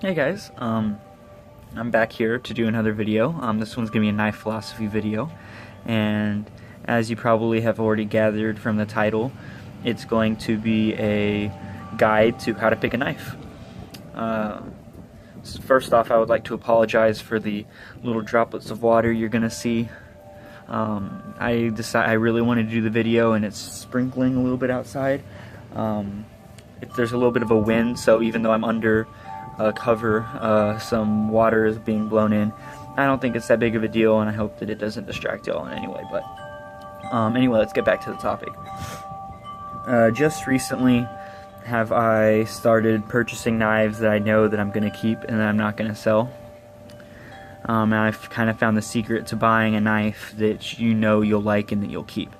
Hey guys, I'm back here to do another video. This one's gonna be a knife philosophy video, and as you probably have already gathered from the title, it's going to be a guide to how to pick a knife. First off, I would like to apologize for the little droplets of water you're gonna see. I really wanted to do the video, and it's sprinkling a little bit outside. There's a little bit of a wind, so even though I'm under cover, some water is being blown in. I don't think it's that big of a deal, and I hope that it doesn't distract y'all in any way. But anyway, let's get back to the topic. Just recently have I started purchasing knives that I know that I'm going to keep and that I'm not going to sell. And I've kind of found the secret to buying a knife that you know you'll like and that you'll keep.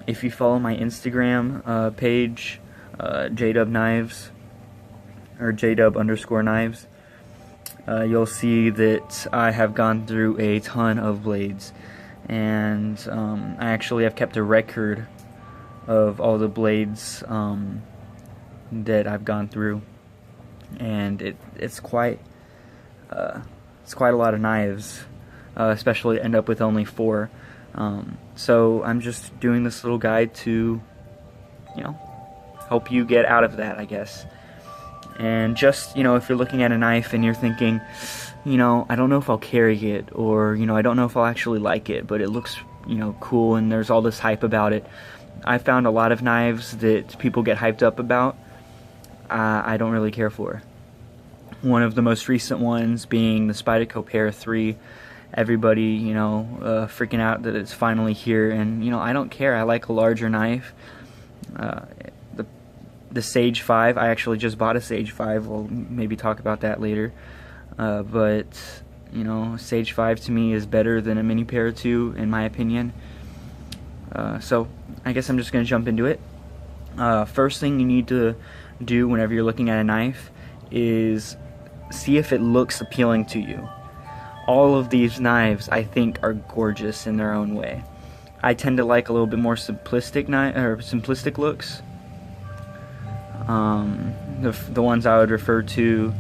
If you follow my Instagram page, JDub Knives, or JDub_knives, you'll see that I have gone through a ton of blades, and I actually have kept a record of all the blades that I've gone through, and it's quite a lot of knives, especially to end up with only 4. So I'm just doing this little guide to, help you get out of that, I guess. And just, if you're looking at a knife and you're thinking, I don't know if I'll carry it, or, I don't know if I'll actually like it, but it looks, cool, and there's all this hype about it. I found a lot of knives that people get hyped up about, I don't really care for. One of the most recent ones being the Spyderco Pair 3. Everybody, freaking out that it's finally here, and, I don't care. I like a larger knife. The Sage 5, I actually just bought a Sage 5, we'll maybe talk about that later, but, Sage 5 to me is better than a Mini Pair 2, in my opinion. So, I guess I'm just going to jump into it. First thing you need to do whenever you're looking at a knife is see if it looks appealing to you. All of these knives, I think, are gorgeous in their own way. I tend to like a little bit more simplistic looks. The ones I would refer to,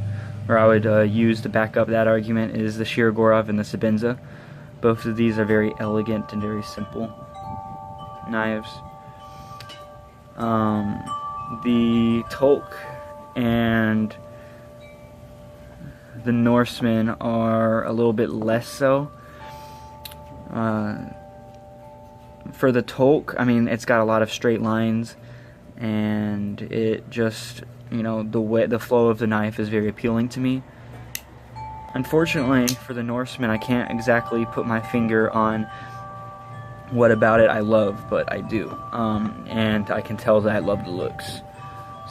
or I would use to back up that argument, is the Shirogorov and the Sebenza. Both of these are very elegant and very simple knives. The Tolk and the Norseman are a little bit less so. For the Tolk, it's got a lot of straight lines, and it just, the flow of the knife is very appealing to me. Unfortunately, for the Norseman, I can't exactly put my finger on what about it I love, but I do, and I can tell that I love the looks.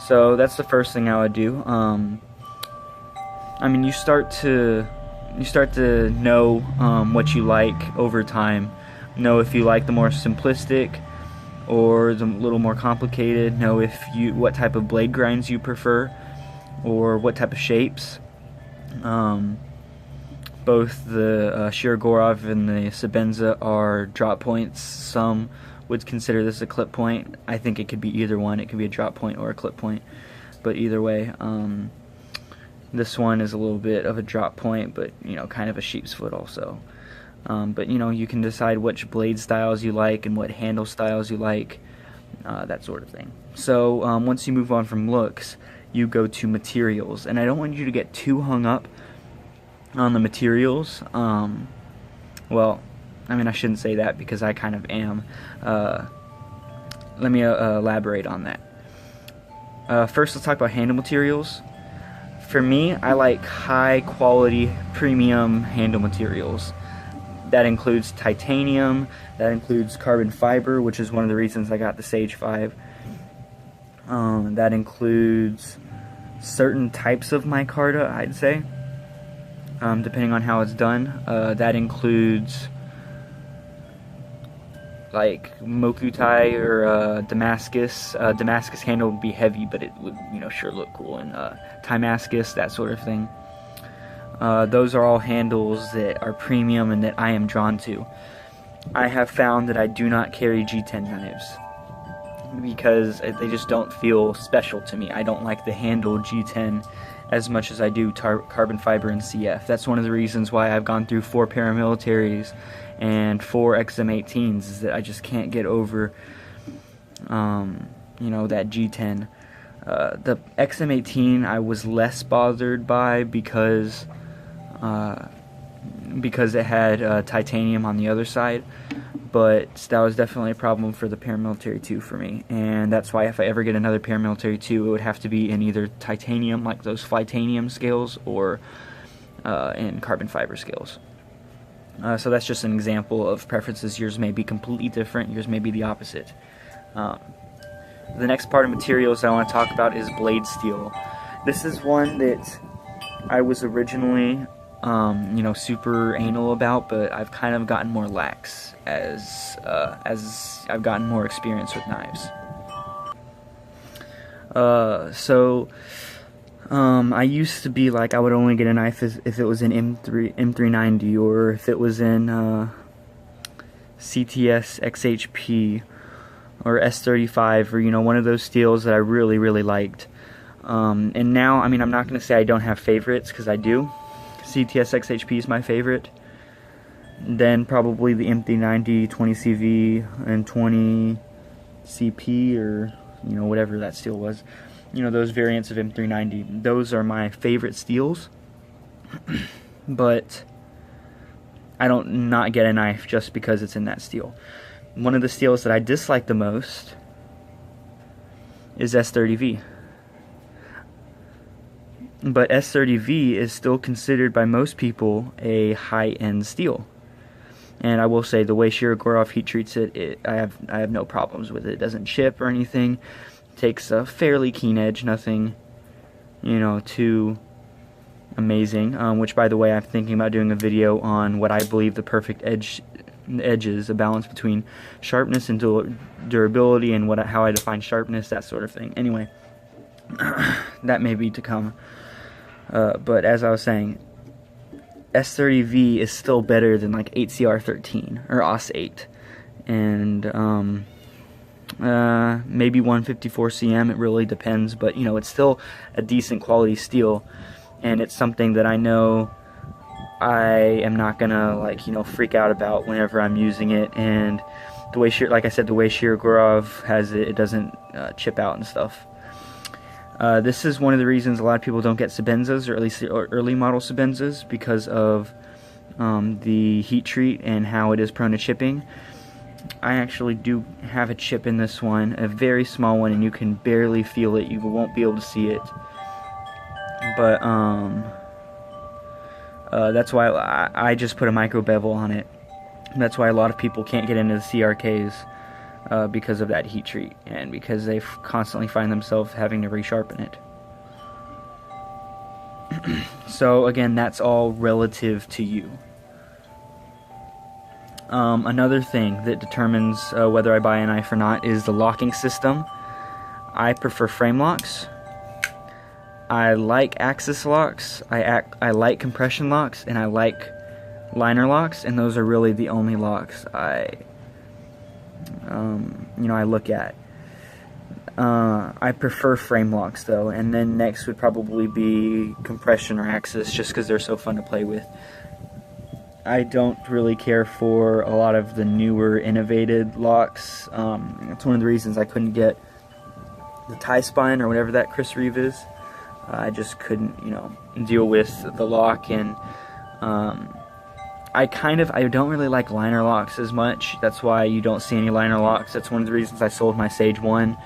So that's the first thing I would do. You start to know what you like over time. Know if you like the more simplistic or the little more complicated. Know what type of blade grinds you prefer, or what type of shapes. Both the Shirogorov and the Sebenza are drop points. Some would consider this a clip point. I think it could be either one. It could be a drop point or a clip point, but either way, this one is a little bit of a drop point, but kind of a sheep's foot also. But you can decide which blade styles you like and what handle styles you like, that sort of thing. So once you move on from looks, you go to materials, and I don't want you to get too hung up on the materials. Well, I shouldn't say that, because I kind of am. Let me elaborate on that. First, let's talk about handle materials. For me, I like high quality premium handle materials. That includes titanium, that includes carbon fiber, which is one of the reasons I got the Sage 5. That includes certain types of micarta, I'd say, depending on how it's done. That includes like Mokutai or Damascus. Damascus handle would be heavy, but it would sure look cool. And Timascus, that sort of thing. Those are all handles that are premium and that I am drawn to. I have found that I do not carry G10 knives because they just don't feel special to me. I don't like the handle G10 as much as I do carbon fiber and CF. That's one of the reasons why I've gone through 4 paramilitaries and 4 XM18s, is that I just can't get over, you know, that G10. The XM18 I was less bothered by because it had titanium on the other side, but that was definitely a problem for the paramilitary 2 for me, and that's why if I ever get another paramilitary 2, it would have to be in either titanium, like those Flytanium scales, or in carbon fiber scales. So that's just an example of preferences. Yours may be completely different, yours may be the opposite. The next part of materials I want to talk about is blade steel. This is one that I was originally you know, super anal about, but I've kind of gotten more lax as I've gotten more experience with knives. I used to be like, I would only get a knife if it was in M390, or if it was in CTS XHP or S35, or, you know, one of those steels that I really, really liked. And now, I mean, I'm not going to say I don't have favorites, because I do. CTS XHP is my favorite. Then probably the M390, 20CV, and 20CP, or, you know, whatever that steel was. You know, those variants of M390. Those are my favorite steels. But I don't not get a knife just because it's in that steel. One of the steels that I dislike the most is S30V. But S30V is still considered by most people a high-end steel. And I will say, the way Shirogorov heat treats it, I have no problems with it. It doesn't chip or anything. It takes a fairly keen edge, nothing, you know, too amazing. Which, by the way, I'm thinking about doing a video on what I believe the perfect edge is, a balance between sharpness and durability, and how I define sharpness, that sort of thing. Anyway, that may be to come. But as I was saying, S30V is still better than like 8CR13 or AUS8, and maybe 154cm. It really depends, but you know, it's still a decent quality steel, and it's something that I know I am not gonna, like, you know, freak out about whenever I'm using it. And the way like I said, the way Shirogorov has it, it doesn't chip out and stuff. This is one of the reasons a lot of people don't get Sebenzas, or at least the early model Sebenzas, because of the heat treat and how it is prone to chipping. I actually do have a chip in this one, a very small one, and you can barely feel it. You won't be able to see it. But that's why I just put a micro bevel on it. That's why a lot of people can't get into the CRKs. Because of that heat treat, and because they constantly find themselves having to resharpen it. So again, that's all relative to you. Another thing that determines whether I buy a knife or not is the locking system. I prefer frame locks. I like axis locks. I like compression locks, and I like liner locks, and those are really the only locks you know, I look at. I prefer frame locks though, and then next would probably be compression or axis, just because they're so fun to play with. I don't really care for a lot of the newer innovated locks. It's one of the reasons I couldn't get the tie spine or whatever that Chris Reeve is. I just couldn't, you know, deal with the lock, and I don't really like liner locks as much. That's why you don't see any liner locks. That's one of the reasons I sold my Sage 1.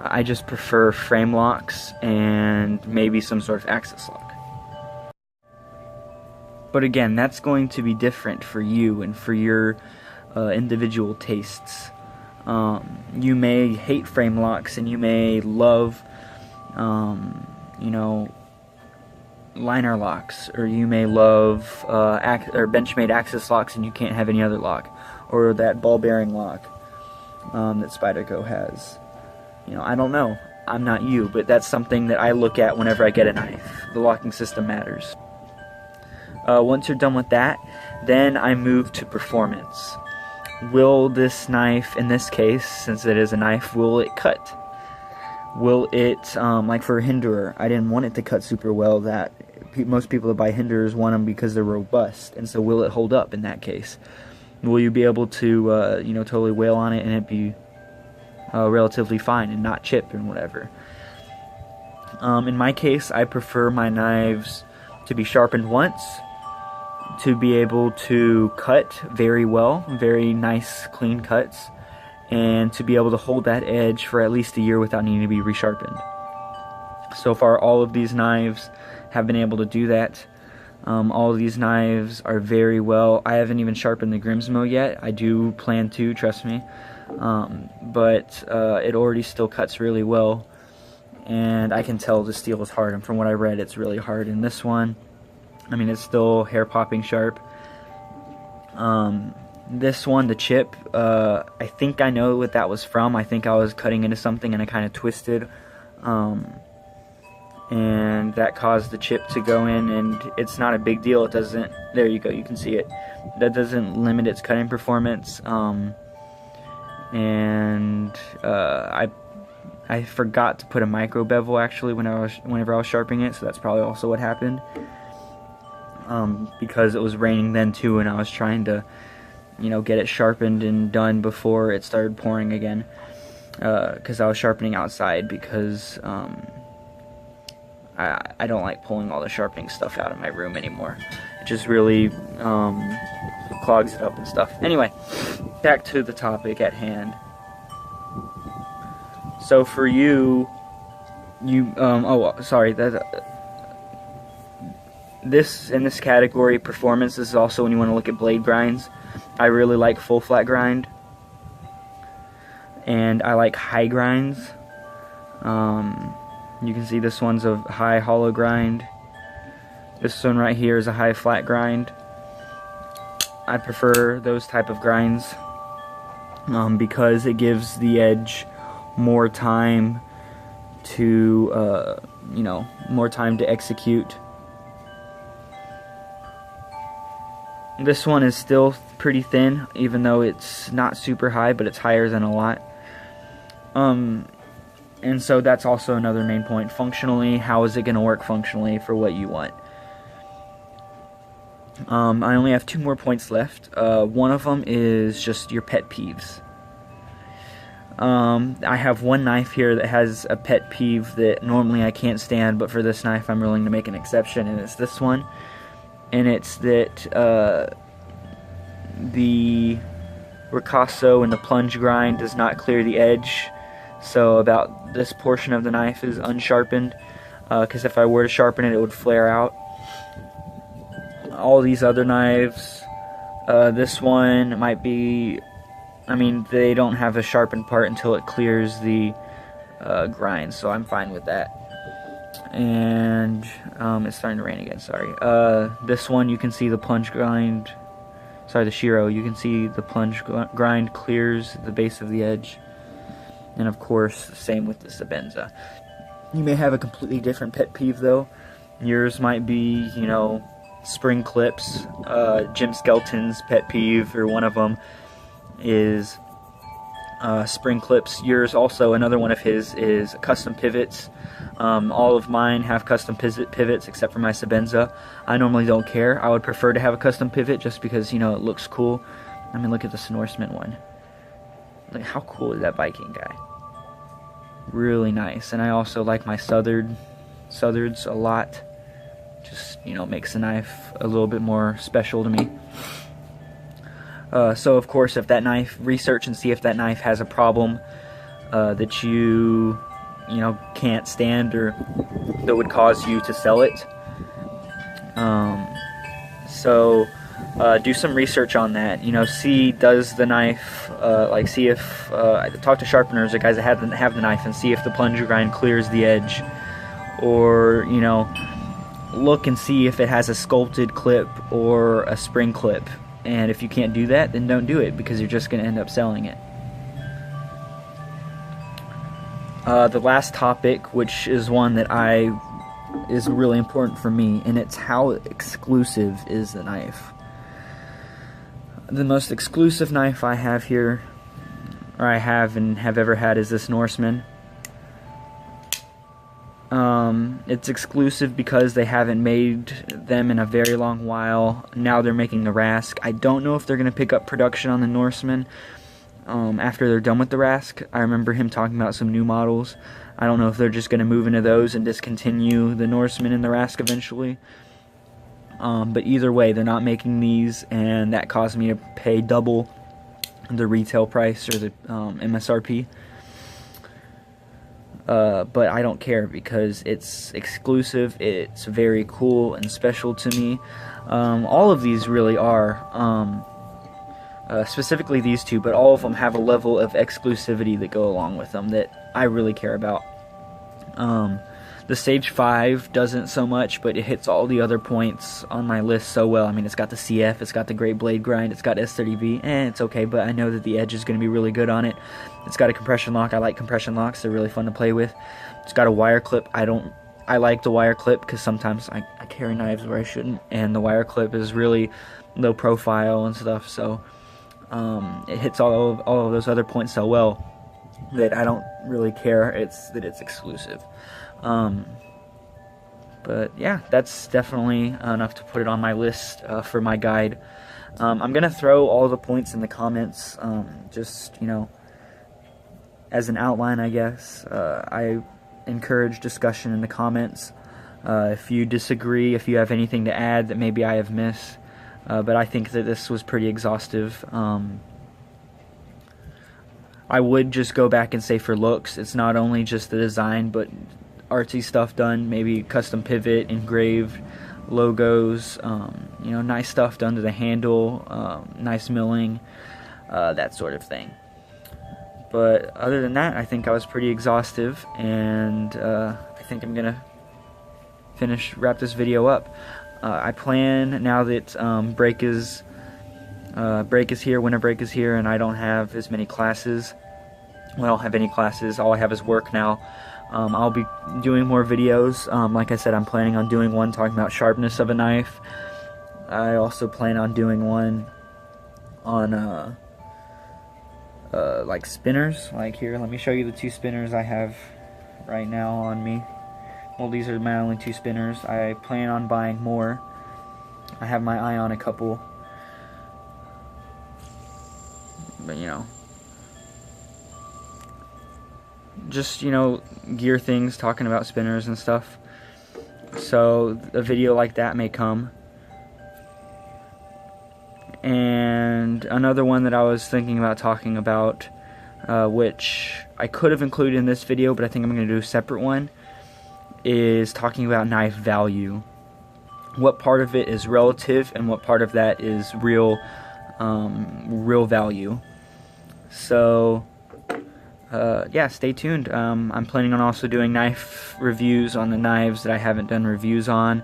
I just prefer frame locks and maybe some sort of axis lock. But again, that's going to be different for you and for your individual tastes. You may hate frame locks, and you may love, you know, liner locks, or you may love or Benchmade axis locks, and you can't have any other lock, or that ball bearing lock that Spyderco has. You know, I don't know. I'm not you, but that's something that I look at whenever I get a knife. The locking system matters. Once you're done with that, then I move to performance. Will this knife, in this case, since it is a knife, will it cut? will it, like for a hinderer, I didn't want it to cut super well. That most people that buy hinderers want them because they're robust, and so will it hold up in that case? Will you be able to, you know, totally wail on it and it be relatively fine and not chip and whatever? In my case, I prefer my knives to be sharpened once, to be able to cut very well, very nice clean cuts, and to be able to hold that edge for at least a year without needing to be resharpened. So far, all of these knives have been able to do that. All of these knives are very well. I haven't even sharpened the Grimsmo yet. I do plan to, trust me. But it already still cuts really well, and I can tell the steel is hard, and from what I read, it's really hard. And this one, I mean, it's still hair-popping sharp. This one, the chip, I think I know what that was from. I think I was cutting into something and I kind of twisted, and that caused the chip to go in, and it's not a big deal. It doesn't, there you go, you can see it. That doesn't limit its cutting performance. I forgot to put a micro bevel actually whenever I was sharpening it, so that's probably also what happened. Because it was raining then too, and I was trying to, you know, get it sharpened and done before it started pouring again. Because I was sharpening outside, because I don't like pulling all the sharpening stuff out of my room anymore. It just really clogs it up and stuff. Anyway, back to the topic at hand. So for you, this in this category, performance, is also when you want to look at blade grinds. I really like full flat grind, and I like high grinds. You can see this one's a high hollow grind. This one right here is a high flat grind. I prefer those type of grinds because it gives the edge more time to, you know, more time to execute. This one is still pretty thin, even though it's not super high, but it's higher than a lot. And so that's also another main point. Functionally, how is it going to work functionally for what you want? I only have 2 more points left. One of them is just your pet peeves. I have one knife here that has a pet peeve that normally I can't stand, but for this knife I'm willing to make an exception, and it's this one. And it's that the ricasso and the plunge grind does not clear the edge. So about this portion of the knife is unsharpened, because if I were to sharpen it, it would flare out. All these other knives, this one might be, I mean, they don't have a sharpened part until it clears the grind, so I'm fine with that. And it's starting to rain again, sorry. This one, you can see the plunge grind, sorry, the Shiro, you can see the plunge grind clears the base of the edge. And of course, same with the Sabenza. You may have a completely different pet peeve though. Yours might be, you know, spring clips. Jim Skelton's pet peeve, or one of them, is spring clips. Yours also, another one of his, is custom pivots. All of mine have custom pivots except for my Sabenza. I normally don't care. I would prefer to have a custom pivot just because, you know, it looks cool. I mean, look at the Norseman one. Like, how cool is that Viking guy? Really nice. And I also like my Southards a lot. Just, you know, makes the knife a little bit more special to me. So of course, if that knife, research and see if that knife has a problem that you know, can't stand, or that would cause you to sell it. Do some research on that. You know, see, does the knife, like, see if, talk to sharpeners or guys that have the knife, and see if the plunger grind clears the edge. Or, you know, look and see if it has a sculpted clip or a spring clip. And if you can't do that, then don't do it, because you're just going to end up selling it. The last topic, which is one that is really important for me, and it's how exclusive is the knife. The most exclusive knife I have here, or I have and have ever had, is this Norseman. It's exclusive because they haven't made them in a very long while. Now they're making the Rask. I don't know if they're going to pick up production on the Norseman after they're done with the Rask. I remember him talking about some new models. I don't know if they're just going to move into those and discontinue the Norseman and the Rask eventually. But either way, they're not making these, and that caused me to pay double the retail price or the MSRP. But I don't care because it's exclusive, it's very cool and special to me. All of these really are, specifically these two, but all of them have a level of exclusivity that go along with them that I really care about. The Stage 5 doesn't so much, but it hits all the other points on my list so well. I mean, it's got the CF, it's got the Great Blade Grind, it's got S30V, it's okay, but I know that the edge is going to be really good on it. It's got a compression lock. I like compression locks. They're really fun to play with. It's got a wire clip. I like the wire clip because sometimes I carry knives where I shouldn't, and the wire clip is really low profile and stuff, so it hits all of those other points so well that I don't really care that it's exclusive. But yeah, that's definitely enough to put it on my list for my guide. I'm gonna throw all the points in the comments, just, you know, as an outline, I guess. I encourage discussion in the comments. If you disagree, if you have anything to add that maybe I have missed, but I think that this was pretty exhaustive. I would just go back and say for looks, it's not only just the design, but artsy stuff done, maybe custom pivot, engraved logos, you know, nice stuff done to the handle, nice milling, that sort of thing. But other than that, I think I was pretty exhaustive, and I think I'm gonna wrap this video up. I plan, now that break is here, winter break is here, and I don't have as many classes. Well, I don't have any classes. All I have is work now. I'll be doing more videos. Like I said, I'm planning on doing one talking about sharpness of a knife. I also plan on doing one on like spinners. Like here, let me show you the two spinners I have right now on me. Well, these are my only two spinners. I plan on buying more. I have my eye on a couple. But, you know, just, you know, gear things, talking about spinners and stuff. So a video like that may come. And another one that I was thinking about talking about, which I could have included in this video, but I think I'm going to do a separate one, is talking about knife value. What part of it is relative and what part of that is real value. So yeah, stay tuned. I'm planning on also doing knife reviews on the knives that I haven't done reviews on,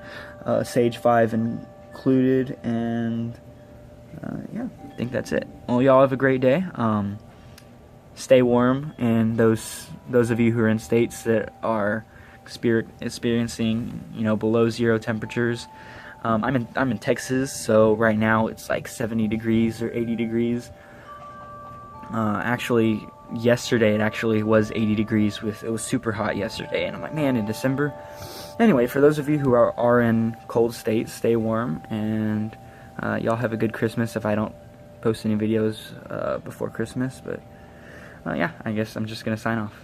Sage 5 included, and yeah, I think that's it. Well, y'all have a great day. Stay warm, and those of you who are in states that are experiencing, you know, below zero temperatures. I'm in Texas, so right now it's like 70 degrees or 80 degrees. Actually, yesterday it actually was 80 degrees. It was super hot yesterday, and I'm like, man, in December. Anyway, for those of you who are in cold states, stay warm, and y'all have a good Christmas if I don't post any videos before Christmas. But yeah, I guess I'm just gonna sign off.